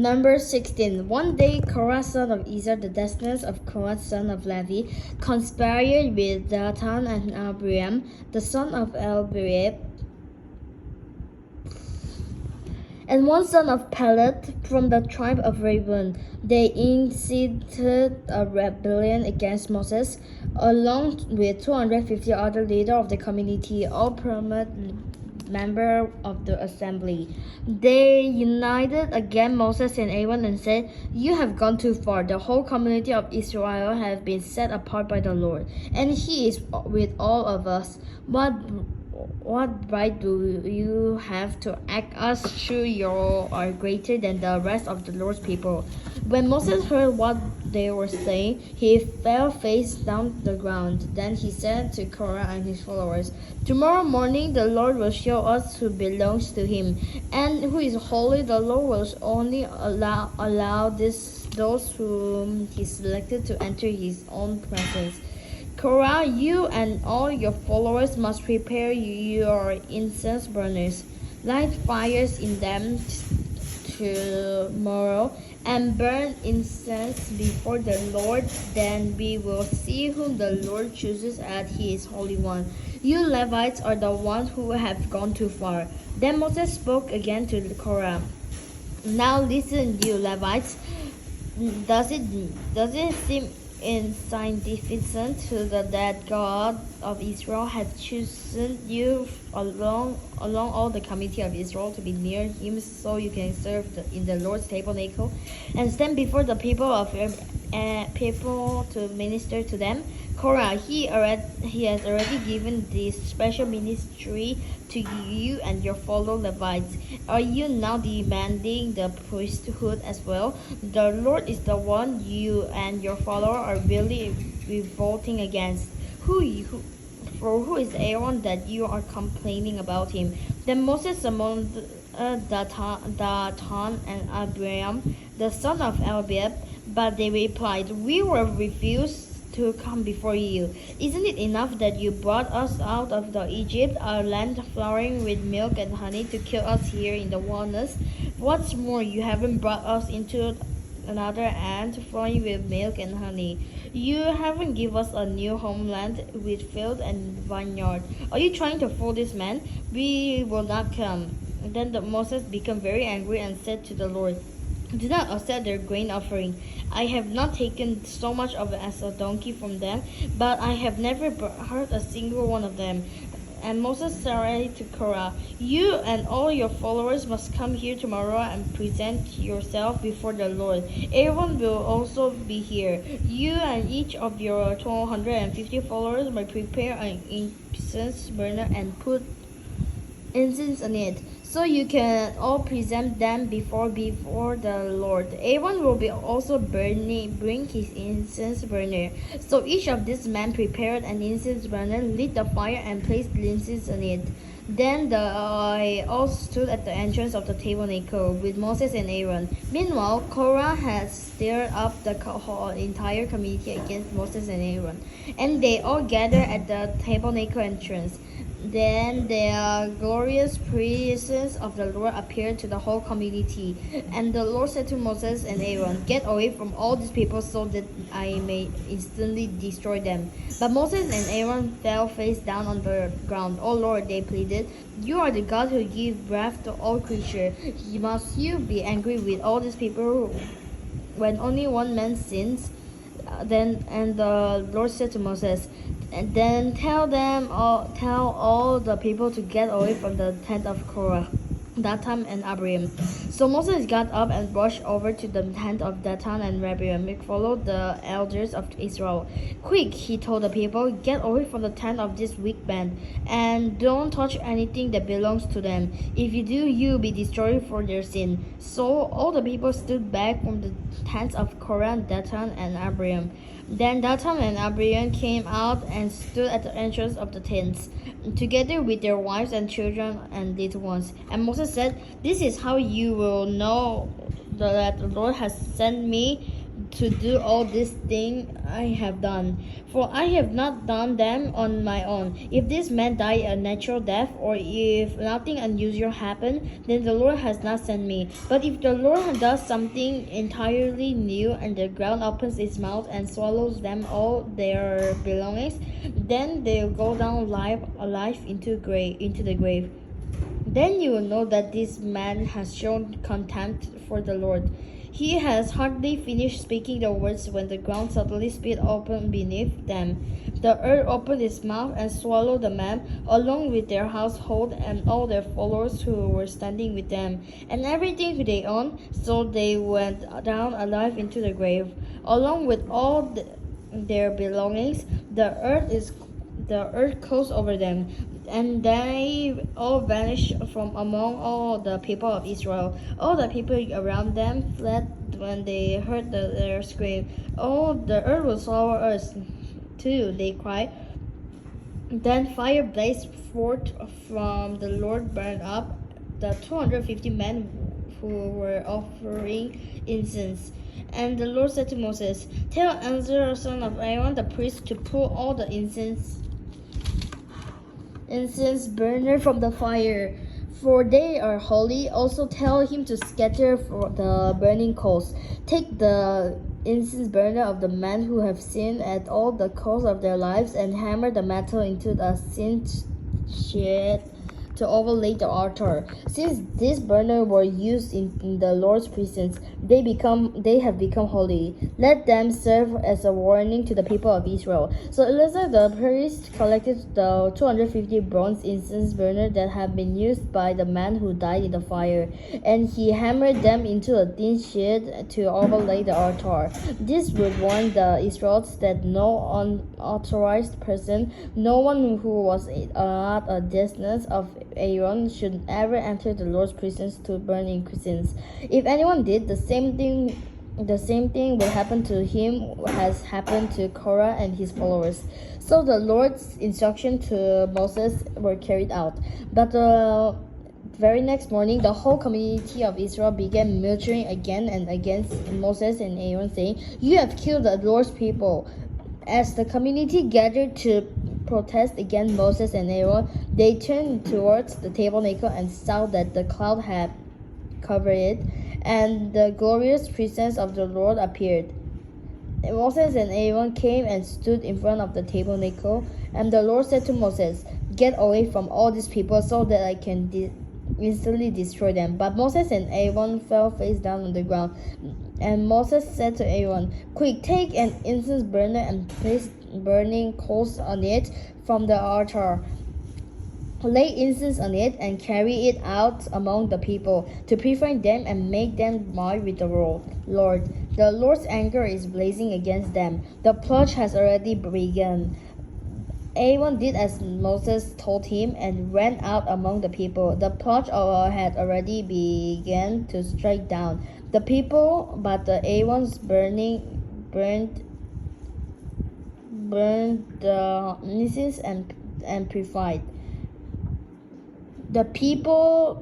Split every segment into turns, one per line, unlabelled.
Number 16. One day, Korah son of Izhar, the descendants of Korah son of Levi, conspired with Dathan and Abiram, the son of Eliab, and one son of Pelet from the tribe of Reuben. They incited a rebellion against Moses, along with 250 other leaders of the community, all prominent members of the assembly. They united against Moses and Aaron and said, "You have gone too far. The whole community of Israel has been set apart by the Lord, and He is with all of us. What right do you have to act as though you are greater than the rest of the Lord's people?" When Moses heard what they were saying, he fell face down to the ground. Then he said to Korah and his followers, "Tomorrow morning the Lord will show us who belongs to Him, and who is holy. The Lord will only allow those whom He selected to enter His own presence. Korah, you and all your followers must prepare your incense burners. Light fires in them tomorrow and burn incense before the Lord. Then we will see whom the Lord chooses as His Holy One. You Levites are the ones who have gone too far." Then Moses spoke again to Korah. "Now listen, you Levites. Does it seem insignificant to that God of Israel has chosen you along all the community of Israel to be near Him, so you can serve in the Lord's tabernacle and stand before the people to minister to them? Korah, he has already given this special ministry to you and your fellow Levites. Are you now demanding the priesthood as well? The Lord is the one you and your follower are really revolting against. Who is Aaron that you are complaining about him?" Then Moses summoned Dathan and Abiram, the son of Eliab, but they replied, "We will refuse to come before you. Isn't it enough that you brought us out of Egypt, our land flowing with milk and honey, to kill us here in the wilderness? What's more, you haven't brought us into another land flowing with milk and honey. You haven't given us a new homeland with field and vineyard. Are you trying to fool this man? We will not come." Then Moses became very angry and said to the Lord, "Do not accept their grain offering. I have not taken so much of it as a donkey from them, but I have never hurt a single one of them." And Moses said to Korah, "You and all your followers must come here tomorrow and present yourself before the Lord. Aaron will also be here. You and each of your 250 followers may prepare an incense burner and put incense on it, so you can all present them before the Lord. Aaron will also bring his incense burner." So each of these men prepared an incense burner, lit the fire, and placed the incense on it. Then they all stood at the entrance of the tabernacle with Moses and Aaron. Meanwhile, Korah had stirred up the whole entire community against Moses and Aaron, and they all gathered at the tabernacle entrance. Then the glorious presence of the Lord appeared to the whole community. And the Lord said to Moses and Aaron, "Get away from all these people so that I may instantly destroy them." But Moses and Aaron fell face down on the ground. "Oh Lord," they pleaded, "you are the God who gives breath to all creatures. Must you be angry with all these people when only one man sins?" And the Lord said to Moses, "And then tell all the people to get away from the tent of Korah, Dathan and Abiram." So Moses got up and rushed over to the tent of Dathan and Abiram. He followed the elders of Israel. "Quick," he told the people, "get away from the tent of this wicked band, and don't touch anything that belongs to them. If you do, you will be destroyed for their sin." So all the people stood back from the tents of Korah, Dathan, and Abiram. Then Dathan and Abiram came out and stood at the entrance of the tents, together with their wives and children and little ones. And Moses said, "This is how you will know that the Lord has sent me. to do all these things I have done, for I have not done them on my own. If this man died a natural death, or if nothing unusual happened, then the Lord has not sent me. But if the Lord does something entirely new, and the ground opens its mouth and swallows them all their belongings, then they'll go down alive into the grave. Then you will know that this man has shown contempt for the Lord. He has hardly finished speaking the words when the ground suddenly split open beneath them. The earth opened its mouth and swallowed the man, along with their household and all their followers who were standing with them, and everything they owned. So they went down alive into the grave, along with all their belongings. The earth closed over them, and they all vanished from among all the people of Israel. All the people around them fled when they heard their scream. Oh, the earth will swallow us too, they cried. Then fire blazed forth from the Lord, burned up the 250 men who were offering incense. And the Lord said to Moses, "Tell Eleazar, son of Aaron, the priest, to pull all the incense burner from the fire, for they are holy. Also tell him to scatter for the burning coals. Take the incense burner of the men who have sinned at all the cost of their lives, and hammer the metal into the singe shed to overlay the altar. Since these burners were used in the Lord's presence, they have become holy. Let them serve as a warning to the people of Israel." So Eleazar the priest collected the 250 bronze incense burners that had been used by the man who died in the fire, and he hammered them into a thin sheet to overlay the altar. This would warn the Israelites that no unauthorized person, no one who was at a distance of Aaron, should ever enter the Lord's presence to burn incense. If anyone did, the same thing will happen to him has happened to Korah and his followers. So the Lord's instruction to Moses were carried out. But the very next morning, the whole community of Israel began murmuring again and against Moses and Aaron, saying, "You have killed the Lord's people." As the community gathered to protest against Moses and Aaron, they turned towards the tabernacle and saw that the cloud had covered it, and the glorious presence of the Lord appeared. And Moses and Aaron came and stood in front of the tabernacle, and the Lord said to Moses, "Get away from all these people so that I can instantly destroy them." But Moses and Aaron fell face down on the ground. And Moses said to Aaron, "Quick, take an incense burner and place burning coals on it from the altar. Lay incense on it and carry it out among the people to purify them and make them mark with the Lord. The Lord's anger is blazing against them. The purge has already begun." Aaron did as Moses told him and went out among the people. The purge had already begun to strike down the people, but the Aaron's burned the incense and purified the people.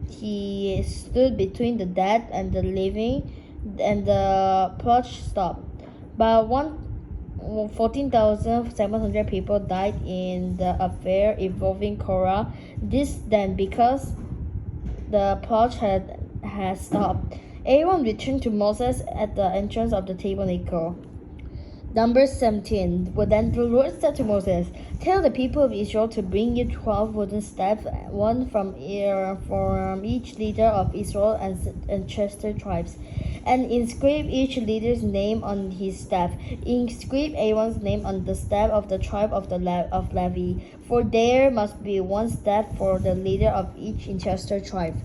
He stood between the dead and the living, and the purge stopped. But 14,700 people died in the affair involving Korah. This then, because the purge had stopped. Aaron returned to Moses at the entrance of the tabernacle. Numbers 17. Well, then the Lord said to Moses, "Tell the people of Israel to bring you 12 wooden staffs, one from each leader of Israel and ancestor tribes, and inscribe each leader's name on his staff. Inscribe Aaron's name on the staff of the tribe of Levi, for there must be one staff for the leader of each ancestor tribe.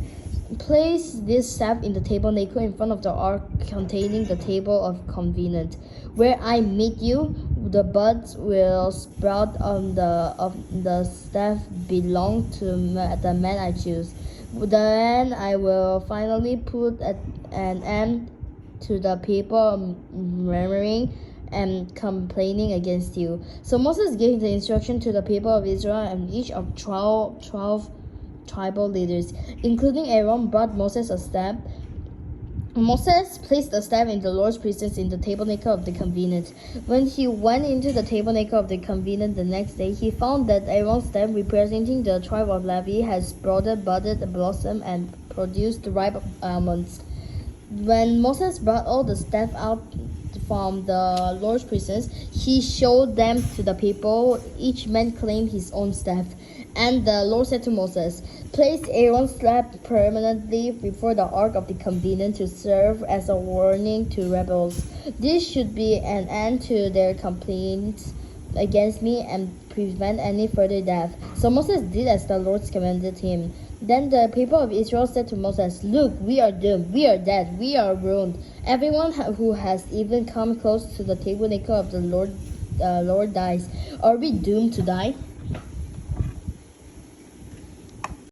Place this staff in the tabernacle in front of the ark containing the table of covenant. Where I meet you, the buds will sprout of the staff belong to the man I choose. Then I will finally put an end to the people murmuring and complaining against you." So Moses gave the instruction to the people of Israel, and each of 12 tribal leaders, including Aaron, brought Moses a staff Moses placed the staff in the Lord's presence in the tabernacle of the covenant. When he went into the tabernacle of the covenant the next day, he found that Aaron's staff, representing the tribe of Levi, had sprouted, budded, blossomed, and produced ripe almonds. When Moses brought all the staff out from the Lord's presence, he showed them to the people. Each man claimed his own staff. And the Lord said to Moses, "Place Aaron's staff permanently before the ark of the covenant to serve as a warning to rebels. This should be an end to their complaints against me and prevent any further death." So Moses did as the Lord commanded him. Then the people of Israel said to Moses, "Look, we are doomed, we are dead, we are ruined. Everyone who has even come close to the tabernacle of the Lord dies. Are we doomed to die?"